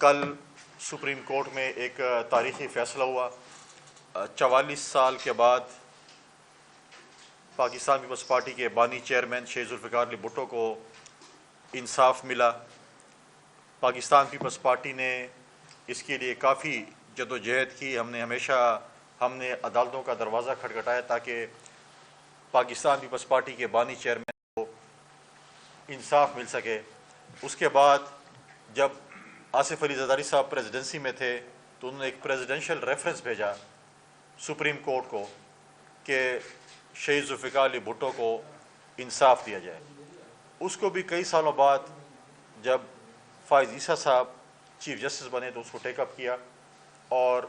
کل supreme court میں ایک تاریخی فیصلہ ہوا۔ 44 سال کے بعد پاکستان پیپلز پارٹی کے بانی چیئرمین شیخ ذوالفقار علی بھٹو کو انصاف ملا۔ پاکستان پیپلز پارٹی نے اس کے لیے کافی جدوجہد کی۔ ہم نے عدالتوں کا دروازہ کھٹکھٹایا تاکہ پاکستان پیپلز پارٹی کے بانی چیئرمین کو انصاف مل سکے۔ اس کے بعد جب آصف علی زرداری صاحب پریزیڈنسی میں تھے تو انہوں نے ایک پریزیڈنشل ریفرنس بھیجا سپریم کورٹ کو کہ شہید ذوالفقار علی بھٹو کو انصاف دیا جائے۔ اس کو بھی کئی سالوں بعد جب فائز عیسیٰ صاحب چیف جسٹس بنے تو اس کو ٹیک اپ کیا اور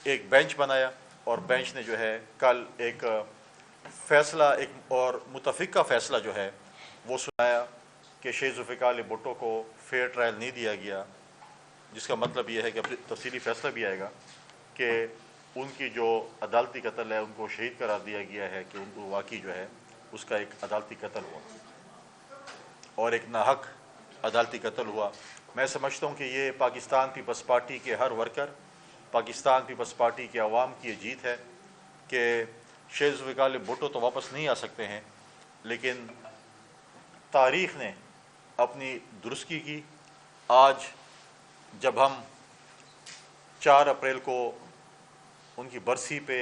ایک بینچ بنایا، اور بینچ نے جو ہے کل ایک فیصلہ اور متفقہ فیصلہ جو ہے وہ سنایا کہ شہید ذوالفقار علی بھٹو کو فیئر ٹرائل نہیں دیا گیا، جس کا مطلب یہ ہے کہ تفصیلی فیصلہ بھی آئے گا کہ ان کی جو عدالتی قتل ہے ان کو شہید قرار دیا گیا ہے کہ ان کو واقعی جو ہے اس کا ایک عدالتی قتل ہوا اور ایک ناحق عدالتی قتل ہوا۔ میں سمجھتا ہوں کہ یہ پاکستان پیپلز پارٹی کے ہر ورکر، پاکستان پیپلز پارٹی کے عوام کی یہ جیت ہے کہ شہید ذوالفقار علی بھٹو تو واپس نہیں آ سکتے ہیں، لیکن تاریخ نے اپنی درستگی کی۔ آج جب ہم 4 اپریل کو ان کی برسی پہ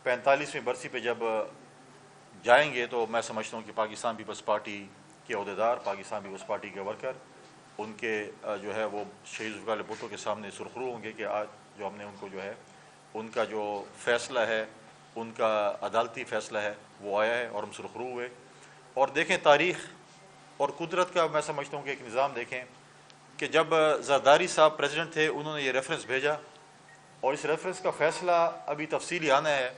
45ویں برسی پہ جب جائیں گے تو میں سمجھتا ہوں کہ پاکستان پیپلز پارٹی کے عہدیدار، پاکستان پیپلز پارٹی کے ورکر ان کے جو ہے وہ شہید ذوالفقار علی بھٹو کے سامنے سرخرو ہوں گے کہ آج جو ہم نے ان کو جو ہے ان کا جو فیصلہ ہے، ان کا عدالتی فیصلہ ہے وہ آیا ہے اور ہم سرخرو ہوئے۔ اور دیکھیں تاریخ اور قدرت کا میں سمجھتا ہوں کہ ایک نظام دیکھیں کہ جب زرداری صاحب پریزیڈنٹ تھے انہوں نے یہ ریفرنس بھیجا اور اس ریفرنس کا فیصلہ ابھی تفصیلی آنا ہے،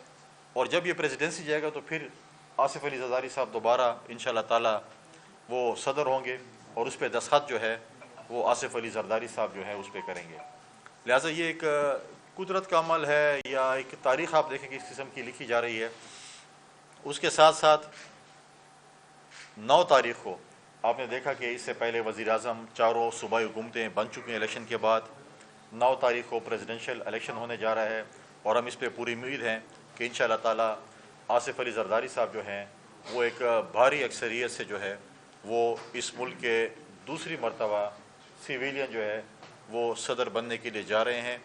اور جب یہ پریزیڈنسی جائے گا تو پھر آصف علی زرداری صاحب دوبارہ انشاءاللہ تعالی وہ صدر ہوں گے اور اس پہ دستخط جو ہے وہ آصف علی زرداری صاحب جو ہے اس پہ کریں گے۔ لہٰذا یہ ایک قدرت کا عمل ہے یا ایک تاریخ آپ دیکھیں کہ اس قسم کی لکھی جا رہی ہے۔ اس کے ساتھ ساتھ 9 تاریخ کو آپ نے دیکھا کہ اس سے پہلے وزیر اعظم چاروں صوبائی حکومتیں بن چکی ہیں الیکشن کے بعد۔ 9 تاریخ کو پریزیڈنشل الیکشن ہونے جا رہا ہے اور ہم اس پہ پوری امید ہیں کہ انشاءاللہ تعالی آصف علی زرداری صاحب جو ہیں وہ ایک بھاری اکثریت سے جو ہے وہ اس ملک کے دوسری مرتبہ سویلین جو ہے وہ صدر بننے کے لیے جا رہے ہیں،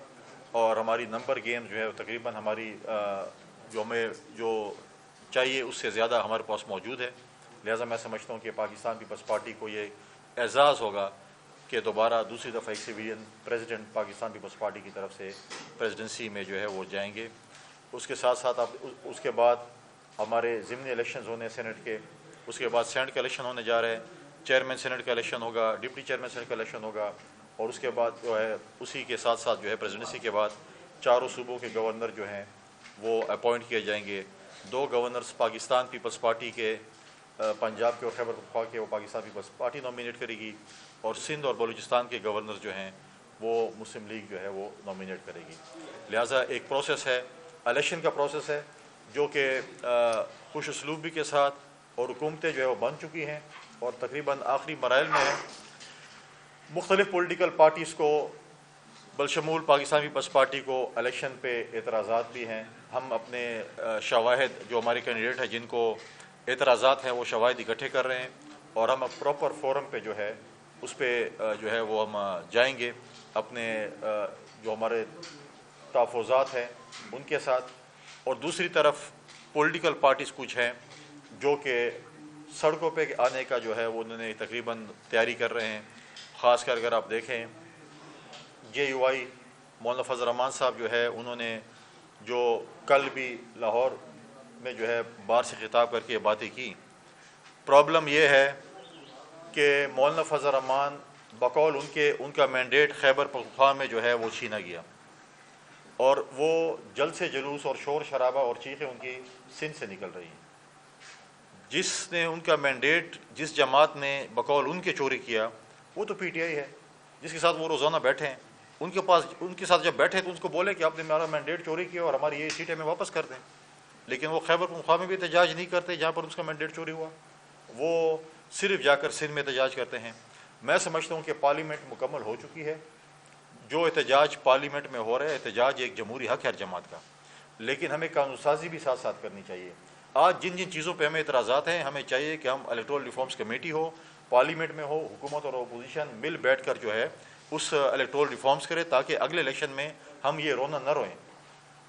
اور ہماری نمبر گیم جو ہے تقریباً ہماری جو چاہیے اس سے زیادہ ہمارے پاس موجود ہے۔ لہٰذا میں سمجھتا ہوں کہ پاکستان پیپلز پارٹی کو یہ اعزاز ہوگا کہ دوبارہ دوسری دفعہ ایک سویلین پریزیڈنٹ پاکستان پیپلز پارٹی کی طرف سے پریزیڈنسی میں جو ہے وہ جائیں گے۔ اس کے ساتھ ساتھ اس کے بعد ہمارے ضمنی الیکشنز ہونے سینٹ کے، اس کے بعد سینٹ کا الیکشن ہونے جا رہے ہیں، چیئرمین سینٹ کا الیکشن ہوگا، ڈپٹی چیئرمین سینٹ کا الیکشن ہوگا، اور اس کے بعد جو ہے اسی کے ساتھ ساتھ جو ہے پریزیڈنسی کے بعد چاروں صوبوں کے گورنر جو ہیں وہ اپوائنٹ کیے جائیں گے۔ 2 گورنرز پاکستان پیپلز پارٹی کے، پنجاب کے اور خیبر پختونخوا کے وہ پاکستان پیپلز پارٹی نامینیٹ کرے گی، اور سندھ اور بلوچستان کے گورنر جو ہیں وہ مسلم لیگ جو ہے وہ نامینیٹ کرے گی۔ لہٰذا ایک پروسیس ہے، الیکشن کا پروسیس ہے جو کہ خوش اسلوبی کے ساتھ، اور حکومتیں جو ہے وہ بن چکی ہیں اور تقریباً آخری مراحل میں ہیں۔ مختلف پولیٹیکل پارٹیز کو بلشمول پاکستان پیپلز پارٹی کو الیکشن پہ اعتراضات بھی ہیں۔ ہم اپنے شواہد جو ہمارے کینڈیڈیٹ ہیں جن کو اعتراضات ہیں وہ شواہد اکٹھے کر رہے ہیں، اور ہم اب پراپر فورم پہ جو ہے اس پہ جو ہے وہ ہم جائیں گے اپنے جو ہمارے تحفظات ہیں ان کے ساتھ۔ اور دوسری طرف پولیٹیکل پارٹیز کچھ ہیں جو کہ سڑکوں پہ آنے کا جو ہے وہ انہوں نے تقریباً تیاری کر رہے ہیں۔ خاص کر اگر آپ دیکھیں JUI مولانا فضل الرحمان صاحب جو ہے انہوں نے جو کل بھی لاہور میں جو ہے بار سے خطاب کر کے باتیں کی۔ پرابلم یہ ہے کہ مولانا فضل الرحمان بقول ان کا مینڈیٹ خیبر پختونخوا میں جو ہے وہ چھینا گیا، اور وہ جلد سے جلوس اور شور شرابہ اور چیخیں ان کی سندھ سے نکل رہی ہیں۔ جس نے ان کا مینڈیٹ، جس جماعت نے بقول ان کے چوری کیا وہ تو PTI ہے، جس کے ساتھ وہ روزانہ بیٹھے ہیں۔ ان کے ساتھ جب بیٹھے تو ان کو بولے کہ آپ نے ہمارا مینڈیٹ چوری کیا اور ہماری یہ سیٹیں میں واپس کر دیں، لیکن وہ خیبر پختونخوا میں بھی احتجاج نہیں کرتے جہاں پر اس کا مینڈیٹ چوری ہوا، وہ صرف جا کر سندھ میں احتجاج کرتے ہیں۔ میں سمجھتا ہوں کہ پارلیمنٹ مکمل ہو چکی ہے. جو احتجاج پارلیمنٹ میں ہو رہا ہے احتجاج ایک جمہوری حق ہے ہر جماعت کا, لیکن ہمیں قانون سازی بھی ساتھ ساتھ کرنی چاہیے. آج جن جن چیزوں پہ ہمیں اعتراضات ہیں, ہمیں چاہیے کہ ہم الیکٹورل ریفارمز کمیٹی ہو, پارلیمنٹ میں ہو, حکومت اور اپوزیشن مل بیٹھ کر جو ہے اس الیکٹورل ریفارمز کرے, تاکہ اگلے الیکشن میں ہم یہ رونا نہ روئیں.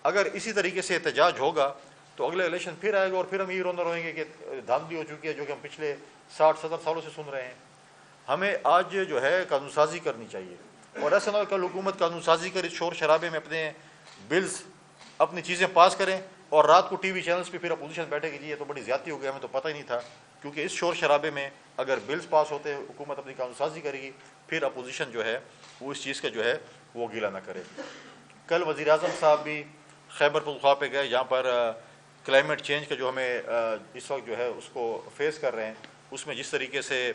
اگر اسی طریقے سے احتجاج ہوگا تو اگلے الیکشن پھر آئے گا اور پھر ہم یہ رونا روئیں گے کہ دھاندلی ہو چکی ہے, جو کہ ہم پچھلے 60-70 سالوں سے سن رہے ہیں. ہمیں آج جو ہے قانون سازی کرنی چاہیے, اور ایسا نہ ہو کل حکومت قانون سازی کر اس شور شرابے میں اپنے بلز اپنی چیزیں پاس کریں اور رات کو ٹی وی چینلز پہ پھر اپوزیشن بیٹھے کہ جی یہ تو بڑی زیادتی ہو گئی, ہمیں تو پتہ ہی نہیں تھا. کیونکہ اس شور شرابے میں اگر بلز پاس ہوتے, حکومت اپنی قانون سازی کرے گی, پھر اپوزیشن جو ہے وہ اس چیز کا جو ہے وہ گیلا نہ کرے. کل وزیر اعظم صاحب بھی خیبر پختونخوا پہ گئے, جہاں پر کلائمیٹ چینج کا جو ہمیں اس وقت جو ہے اس کو فیس کر رہے ہیں, اس میں جس طریقے سے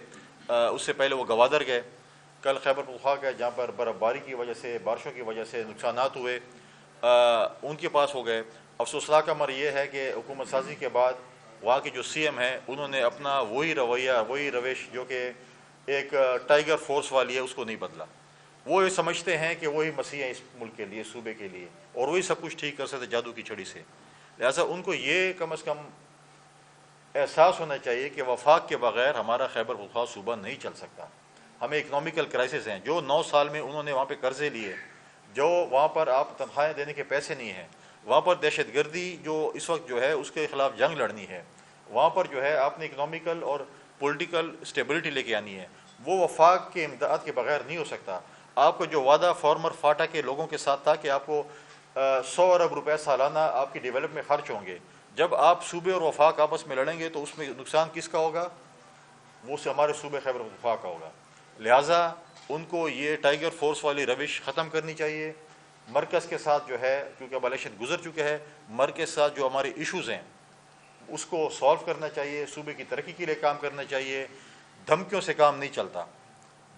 اس سے پہلے وہ گوادر گئے, کل خیبر پختونخوا گئے جہاں پر برف باری کی وجہ سے, بارشوں کی وجہ سے نقصانات ہوئے, ان کے پاس ہو گئے. افسوسناک امر یہ ہے کہ حکومت سازی کے بعد وہاں کے جو سی ایم ہیں انہوں نے اپنا وہی رویہ, وہی روش جو کہ ایک ٹائیگر فورس والی ہے اس کو نہیں بدلا. وہ یہ سمجھتے ہیں کہ وہی مسیح ہیں اس ملک کے لیے, صوبے کے لیے, اور وہی سب کچھ ٹھیک کر سکتے جادو کی چھڑی سے. لہٰذا ان کو یہ کم از کم احساس ہونا چاہیے کہ وفاق کے بغیر ہمارا خیبر پختونخوا صوبہ نہیں چل سکتا. ہمیں اکنامیکل کرائسس ہیں, جو 9 سال میں انہوں نے وہاں پہ قرضے لیے, جو وہاں پر آپ تنخواہیں دینے کے پیسے نہیں ہیں, وہاں پر دہشت گردی جو اس وقت جو ہے اس کے خلاف جنگ لڑنی ہے, وہاں پر جو ہے آپ نے اکنامیکل اور پولیٹیکل اسٹیبلٹی لے کے آنی ہے, وہ وفاق کے امداد کے بغیر نہیں ہو سکتا. آپ کو جو وعدہ فارمر فاٹا کے لوگوں کے ساتھ تھا کہ آپ کو 100 ارب روپے سالانہ آپ کی ڈیولپ میں خرچ ہوں گے, جب آپ صوبے اور وفاق آپس میں لڑیں گے تو اس میں نقصان کس کا ہوگا؟ وہ سے ہمارے صوبے خیبر پختونخوا کا ہوگا. لہٰذا ان کو یہ ٹائیگر فورس والی روش ختم کرنی چاہیے. مرکز کے ساتھ جو ہے, کیونکہ اب الیکشن گزر چکے ہیں, مرکز کے ساتھ جو ہمارے ایشوز ہیں اس کو سالو کرنا چاہیے, صوبے کی ترقی کے لیے کام کرنا چاہیے. دھمکیوں سے کام نہیں چلتا.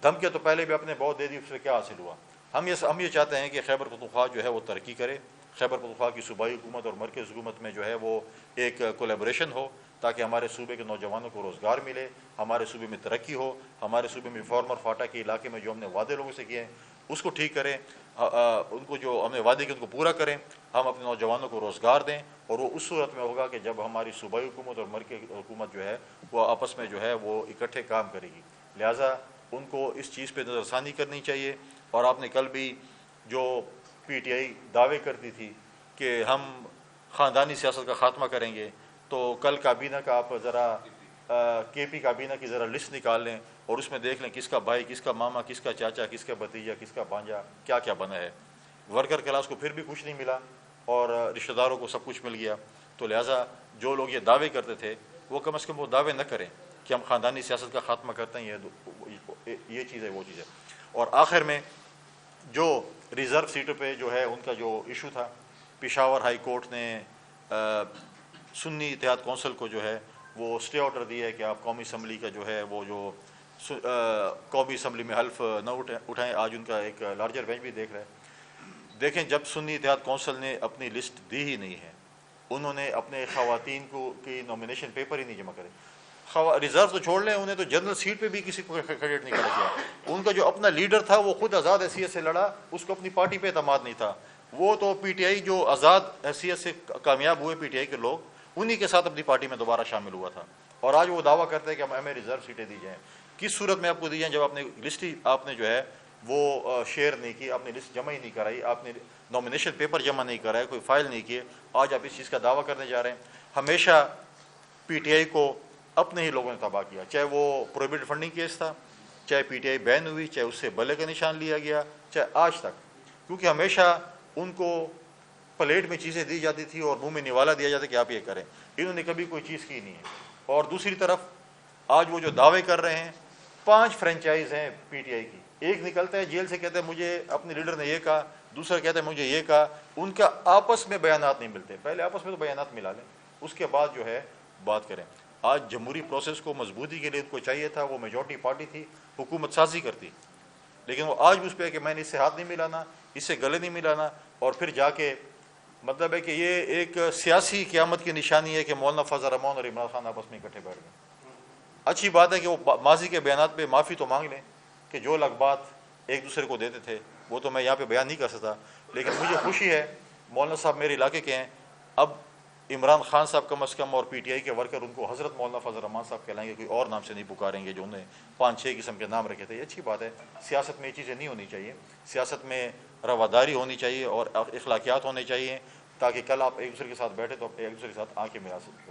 دھمکیاں تو پہلے بھی اپنے بہت دے دی, اس سے کیا حاصل ہوا؟ ہم یہ چاہتے ہیں کہ خیبر پختونخوا جو ہے وہ ترقی کرے, خیبر پختونخوا کی صوبائی حکومت اور مرکز حکومت میں جو ہے وہ ایک کولیبریشن ہو, تاکہ ہمارے صوبے کے نوجوانوں کو روزگار ملے, ہمارے صوبے میں ترقی ہو, ہمارے صوبے میں فارمر فاٹا کے علاقے میں جو ہم نے وعدے لوگوں سے کیے ہیں اس کو ٹھیک کریں, ان کو جو ہم نے وعدے کیے ان کو پورا کریں, ہم اپنے نوجوانوں کو روزگار دیں. اور وہ اس صورت میں ہوگا کہ جب ہماری صوبائی حکومت اور مرکزی حکومت جو ہے وہ آپس میں جو ہے وہ اکٹھے کام کرے گی. لہٰذا ان کو اس چیز پہ نظر ثانی کرنی چاہیے. اور آپ نے کل بھی جو پی ٹی آئی دعوے کرتی تھی کہ ہم خاندانی سیاست کا خاتمہ کریں گے, تو کل کابینہ کا آپ ذرا کے پی کابینہ کی ذرا لسٹ نکال لیں اور اس میں دیکھ لیں کس کا بھائی, کس کا ماما, کس کا چاچا, کس کا بھتیجا, کس کا بھانجا کیا کیا بنا ہے. ورکر کلاس کو پھر بھی کچھ نہیں ملا اور رشتہ داروں کو سب کچھ مل گیا. تو لہٰذا جو لوگ یہ دعوے کرتے تھے وہ کم از کم وہ دعوے نہ کریں کہ ہم خاندانی سیاست کا خاتمہ کرتے ہیں, یہ چیز ہے وہ چیز ہے. اور آخر میں جو ریزرو سیٹوں پہ جو ہے ان کا جو ایشو تھا, پشاور ہائی کورٹ نے سنی اتحاد کونسل کو جو ہے وہ اسٹے آرڈر دیا ہے کہ آپ قومی اسمبلی کا جو ہے وہ جو قومی اسمبلی میں حلف نہ اٹھائیں. آج ان کا ایک لارجر بینچ بھی دیکھ رہا ہے. دیکھیں, جب سنی اتحاد کونسل نے اپنی لسٹ دی ہی نہیں ہے, انہوں نے اپنے خواتین کو کی نامینیشن پیپر ہی نہیں جمع کرے. ریزرو تو چھوڑ لیں, انہیں تو جنرل سیٹ پہ بھی کسی کو کینڈیڈیٹ نہیں کھڑا کیا. ان کا جو اپنا لیڈر تھا وہ خود آزاد حیثیت سے لڑا, اس کو اپنی پارٹی پہ اعتماد نہیں تھا. وہ تو پی ٹی آئی جو آزاد حیثیت سے کامیاب ہوئے پی ٹی آئی کے لوگ, انہی کے ساتھ اپنی پارٹی میں دوبارہ شامل ہوا تھا. اور آج وہ دعویٰ کرتے ہیں کہ ہمیں ریزرو سیٹیں دی جائیں. کس صورت میں آپ کو دی جائیں جب آپ نے لسٹ ہی آپ نے جو ہے وہ شیئر نہیں کی, آپ نے لسٹ جمع ہی نہیں کرائی, آپ نے نامینیشن پیپر جمع نہیں کرائے, کوئی فائل نہیں کیے, آج آپ اس چیز کا دعویٰ کرنے جا رہے ہیں. ہمیشہ پی ٹی آئی کو اپنے ہی لوگوں نے تباہ کیا, چاہے وہ پروہیبٹڈ فنڈنگ کیس تھا, چاہے پی ٹی آئی بین ہوئی, چاہے اس سے بلے کا نشان لیا گیا, چاہے آج تک, کیونکہ ہمیشہ ان کو پلیٹ میں چیزیں دی جاتی تھی اور منہ میں نوالا دیا جاتا کہ آپ یہ کریں. انہوں نے کبھی کوئی چیز کی نہیں ہے. اور دوسری طرف آج وہ جو دعوے کر رہے ہیں, 5 فرنچائز ہیں پی ٹی آئی کی, ایک نکلتا ہے جیل سے کہتے ہیں مجھے اپنے لیڈر نے یہ کہا, دوسرا کہتا ہے مجھے یہ کہا. ان کا آپس میں بیانات نہیں ملتے. پہلے آپس میں تو بیانات ملا لیں, اس کے بعد جو ہے بات کریں. آج جمہوری پروسیس کو مضبوطی کے لیے ان کو چاہیے تھا, وہ میجورٹی پارٹی تھی, حکومت سازی کرتی, لیکن وہ آج بھی اس پہ ہے کہ میں نے اس سے ہاتھ نہیں ملانا, اس سے گلے نہیں ملانا. اور پھر جا کے مطلب ہے کہ یہ ایک سیاسی قیامت کی نشانی ہے کہ مولانا فضل الرحمان اور عمران خان آپس میں اکٹھے بیٹھ گئے. اچھی بات ہے کہ وہ ماضی کے بیانات پہ معافی تو مانگ لیں, کہ جو لقبات ایک دوسرے کو دیتے تھے وہ تو میں یہاں پہ بیان نہیں کر سکتا، لیکن مجھے خوشی ہے مولانا صاحب میرے علاقے کے ہیں، اب عمران خان صاحب کم از کم اور پی ٹی آئی کے ورکر ان کو حضرت مولانا فضل الرحمان صاحب کہلائیں گے، کوئی اور نام سے نہیں پکاریں گے جو انہیں 5-6 قسم کے نام رکھے تھے۔ یہ اچھی بات ہے، سیاست میں یہ چیزیں نہیں ہونی چاہیے، سیاست میں رواداری ہونی چاہیے اور اخلاقیات ہونے چاہیے، تاکہ کل آپ ایک دوسرے کے ساتھ بیٹھے تو آپ ایک دوسرے کے ساتھ آنکھیں ملا سکیں۔